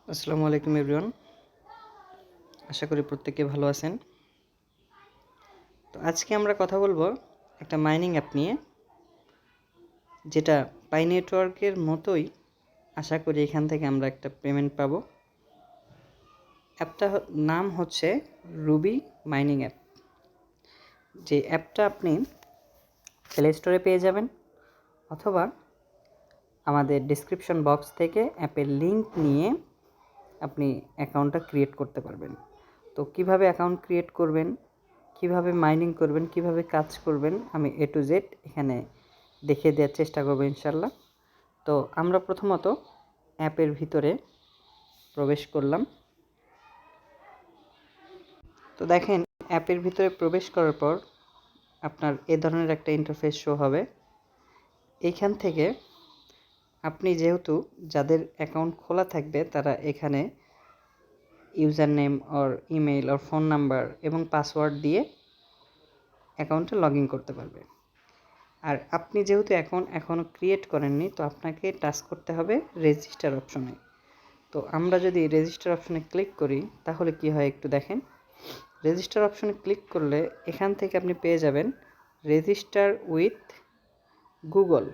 আসসালামু আলাইকুম এভরিওয়ান। আশা করি প্রত্যেকে ভালো আছেন। তো আজকে আমরা কথা বলবো একটা মাইনিং অ্যাপ নিয়ে, যেটা পাই নেটওয়ার্কের মতোই আশা করি এখান থেকে আমরা একটা পেমেন্ট পাবো। অ্যাপটা নাম হচ্ছে রুবি মাইনিং অ্যাপ। যে অ্যাপটা আপনি প্লে স্টোরে পেয়ে যাবেন, অথবা আমাদের ডেসক্রিপশন বক্স থেকে অ্যাপের লিংক নিয়ে আপনি অ্যাকাউন্টটা ক্রিয়েট করতে পারবেন। তো কিভাবে অ্যাকাউন্ট ক্রিয়েট করবেন, কিভাবে মাইনিং করবেন, কিভাবে কাজ করবেন, আমি A to Z এখানে দেখিয়ে দেওয়ার চেষ্টা করব ইনশাল্লাহ। তো আমরা প্রথমত অ্যাপের ভিতরে প্রবেশ করলাম। তো দেখেন, অ্যাপের ভিতরে প্রবেশ করার পর আপনার এ ধরনের একটা ইন্টারফেস শো হবে। এইখান থেকে আপনি যেহেতু যাদের অ্যাকাউন্ট খোলা থাকবে তারা এখানে user name or email or phone number এবং পাসওয়ার্ড দিয়ে অ্যাকাউন্টে লগ ইন করতে পারবে। আর আপনি যেহেতু অ্যাকাউন্ট এখনও ক্রিয়েট করেননি, তো আপনাকে টাচ করতে হবে রেজিস্টার অপশনে। তো আমরা যদি রেজিস্টার অপশনে ক্লিক করি তাহলে কি হয় একটু দেখেন। রেজিস্টার অপশনে ক্লিক করলে এখান থেকে আপনি পেয়ে যাবেন রেজিস্টার উইথ গুগল।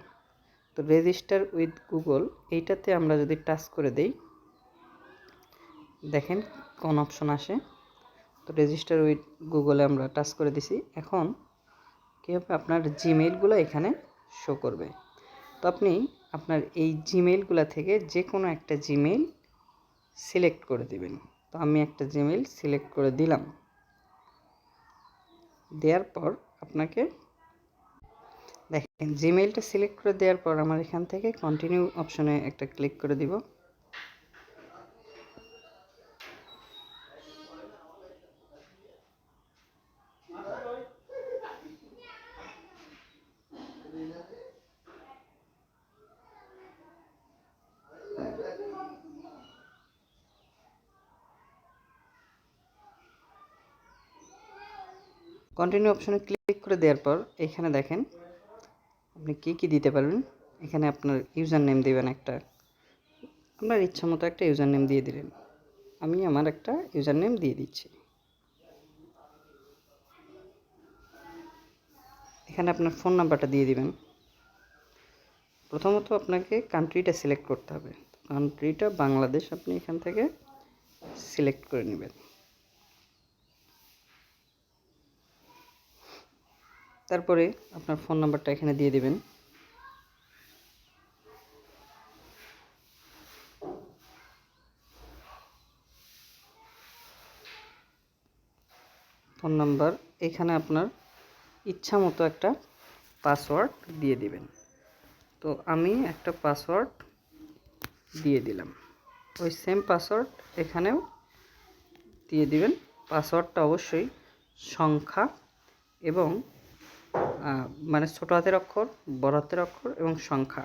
তো রেজিস্টার উইথ গুগল এইটাতে আমরা যদি টাচ করে দেই, দেখেন কোন অপশন আসে। তো রেজিস্টার উইথ গুগলে আমরা টাচ করে দিছি। এখন কী হবে, আপনার জিমেইলগুলো এখানে শো করবে। তো আপনি আপনার এই জিমেইলগুলো থেকে যে কোনো একটা জিমেইল সিলেক্ট করে দিবেন। তো আমি একটা জিমেইল সিলেক্ট করে দিলাম। দেওয়ার পর আপনাকে দেখেন, জিমেইলটা সিলেক্ট করে দেওয়ার পর আমার এখান থেকে কন্টিনিউ অপশনে একটা ক্লিক করে দিব। কন্টিনিউ অপশনে ক্লিক করে দেওয়ার পর এখানে দেখেন আপনি কি দিতে পারবেন। এখানে আপনার ইউজার নেম দিবেন একটা, আপনার ইচ্ছা মতো একটা ইউজার নেম দিয়ে দিলেন। আমি আমার একটা ইউজার নেম দিয়ে দিচ্ছি। এখানে আপনার ফোন নাম্বারটা দিয়ে দিবেন। প্রথমত আপনাকে কান্ট্রিটা সিলেক্ট করতে হবে। কান্ট্রিটা বাংলাদেশ আপনি এখান থেকে সিলেক্ট করে নেবেন। তারপরে আপনার ফোন নাম্বারটা এখানে দিয়ে দিবেন। ফোন নাম্বার এখানে আপনার ইচ্ছা মতো একটা পাসওয়ার্ড দিয়ে দিবেন। তো আমি একটা পাসওয়ার্ড দিয়ে দিলাম। ওই সেম পাসওয়ার্ড এখানেও দিয়ে দিবেন। পাসওয়ার্ডটা অবশ্যই সংখ্যা এবং মানে ছোট হাতের অক্ষর, বড় হাতের অক্ষর এবং সংখ্যা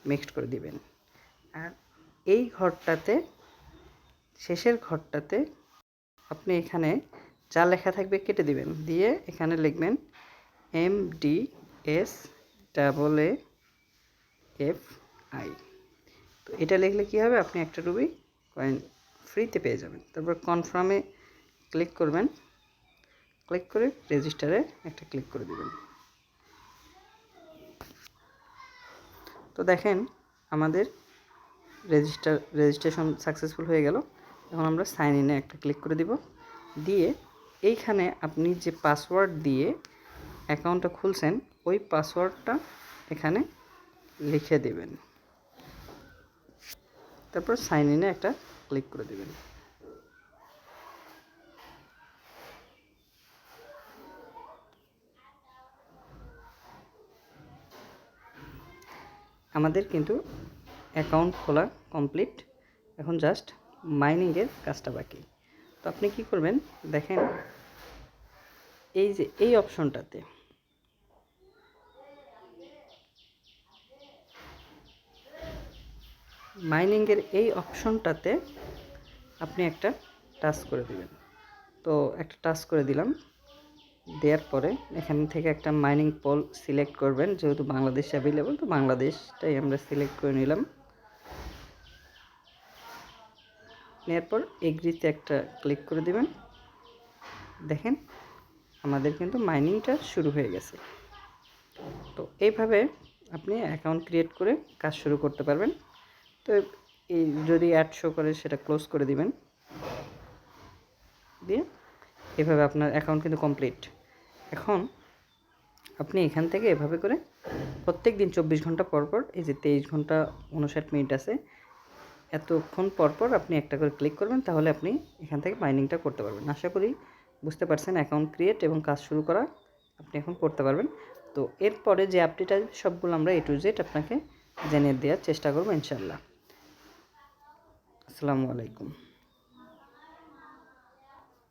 মিক্সড করে দিবেন। আর এই ঘরটাতে, শেষের ঘরটাতে আপনি এখানে যা লেখা থাকবে কেটে দিবেন, দিয়ে এখানে লিখবেন MDSAAFI। তো এটা লিখলে কী হবে, আপনি একটা রুবি কয়েন ফ্রিতে পেয়ে যাবেন। তারপর কনফার্মে ক্লিক করবেন, ক্লিক করে রেজিস্টারে একটা ক্লিক করে দিবেন। তো দেখেন আমাদের রেজিস্ট্রেশন সাকসেসফুল হয়ে গেল। এখন আমরা সাইন ইনে একটা ক্লিক করে দিব, দিয়ে এইখানে আপনি যে পাসওয়ার্ড দিয়ে অ্যাকাউন্টটা খুলছেন ওই পাসওয়ার্ডটা এখানে লিখে দেবেন। তারপর সাইন ইনে একটা ক্লিক করে দেবেন। আমাদের কিন্তু অ্যাকাউন্ট খোলা কমপ্লিট, এখন জাস্ট মাইনিংয়ের কাজটা বাকি। তো আপনি কি করবেন দেখেন, এই যে এই অপশনটাতে মাইনিংয়ের এই অপশনটাতে আপনি একটা টাচ করে দিবেন। তো একটা টাচ করে দিলাম। দেওয়ার পরে এখান থেকে একটা মাইনিং পোল সিলেক্ট করবেন, যেহেতু বাংলাদেশ অ্যাভেলেবল তো বাংলাদেশটাই আমরা সিলেক্ট করে নিলাম। নেওয়ার পর এগ্রিতে একটা ক্লিক করে দিবেন। দেখেন আমাদের কিন্তু মাইনিংটা শুরু হয়ে গেছে। তো এইভাবে আপনি অ্যাকাউন্ট ক্রিয়েট করে কাজ শুরু করতে পারবেন। তো এই যদি অ্যাড শো করে সেটা ক্লোজ করে দিবেন, দিয়ে এভাবে আপনার অ্যাকাউন্ট কিন্তু কমপ্লিট। এখন আপনি এখান থেকে এভাবে করে প্রত্যেক দিন 24 ঘন্টা পর পর, এই যে 23 ঘন্টা 59 মিনিট আছে, এতক্ষণ পর পর আপনি একটা করে ক্লিক করবেন, তাহলে আপনি এখান থেকে মাইনিংটা করতে পারবেন। আশা করি বুঝতে পারছেন অ্যাকাউন্ট ক্রিয়েট এবং কাজ শুরু করা আপনি এখন করতে পারবেন। তো এরপরে যে আপডেট আসবে সবগুলো আমরা A to Z আপনাকে জেনে দেওয়ার চেষ্টা করবো ইনশাআল্লাহ। আসসালামু আলাইকুম।